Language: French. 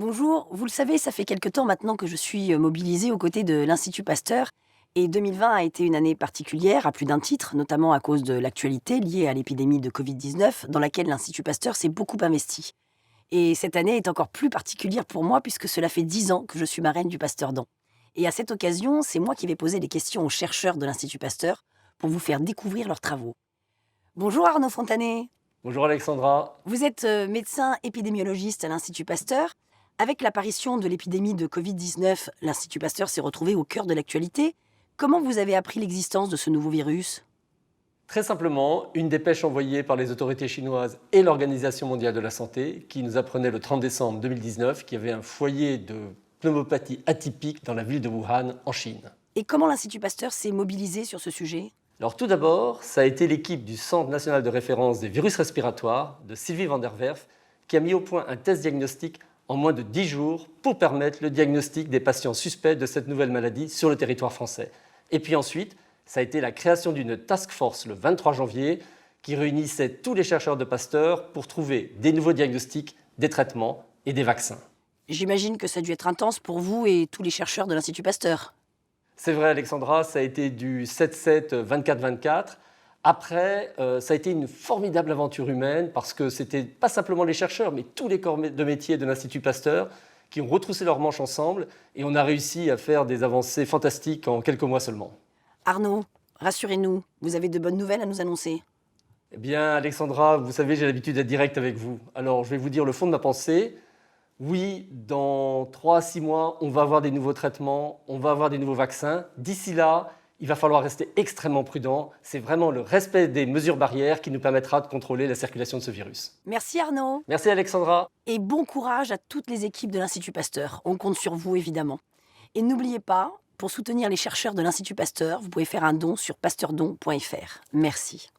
Bonjour, vous le savez, ça fait quelque temps maintenant que je suis mobilisée aux côtés de l'Institut Pasteur et 2020 a été une année particulière à plus d'un titre, notamment à cause de l'actualité liée à l'épidémie de Covid-19 dans laquelle l'Institut Pasteur s'est beaucoup investi. Et cette année est encore plus particulière pour moi puisque cela fait 10 ans que je suis marraine du Pasteur Dan. Et à cette occasion, c'est moi qui vais poser des questions aux chercheurs de l'Institut Pasteur pour vous faire découvrir leurs travaux. Bonjour Arnaud Fontanet. Bonjour Alexandra. Vous êtes médecin épidémiologiste à l'Institut Pasteur. Avec l'apparition de l'épidémie de Covid-19, l'Institut Pasteur s'est retrouvé au cœur de l'actualité. Comment vous avez appris l'existence de ce nouveau virus? Très simplement, une dépêche envoyée par les autorités chinoises et l'Organisation mondiale de la santé qui nous apprenait le 30 décembre 2019 qu'il y avait un foyer de pneumopathie atypique dans la ville de Wuhan, en Chine. Et comment l'Institut Pasteur s'est mobilisé sur ce sujet? Alors tout d'abord, ça a été l'équipe du Centre national de référence des virus respiratoires de Sylvie van der Werf qui a mis au point un test diagnostic en moins de 10 jours pour permettre le diagnostic des patients suspects de cette nouvelle maladie sur le territoire français. Et puis ensuite, ça a été la création d'une task force le 23 janvier qui réunissait tous les chercheurs de Pasteur pour trouver des nouveaux diagnostics, des traitements et des vaccins. J'imagine que ça a dû être intense pour vous et tous les chercheurs de l'Institut Pasteur. C'est vrai Alexandra, ça a été du 7-7, 24-24. Après, ça a été une formidable aventure humaine parce que c'était pas simplement les chercheurs, mais tous les corps de métier de l'Institut Pasteur qui ont retroussé leurs manches ensemble et on a réussi à faire des avancées fantastiques en quelques mois seulement. Arnaud, rassurez-nous, vous avez de bonnes nouvelles à nous annoncer. Eh bien, Alexandra, vous savez, j'ai l'habitude d'être direct avec vous. Alors, je vais vous dire le fond de ma pensée. Oui, dans 3 à 6 mois, on va avoir des nouveaux traitements, on va avoir des nouveaux vaccins. D'ici là, il va falloir rester extrêmement prudent. C'est vraiment le respect des mesures barrières qui nous permettra de contrôler la circulation de ce virus. Merci Arnaud. Merci Alexandra. Et bon courage à toutes les équipes de l'Institut Pasteur. On compte sur vous évidemment. Et n'oubliez pas, pour soutenir les chercheurs de l'Institut Pasteur, vous pouvez faire un don sur pasteurdon.fr. Merci.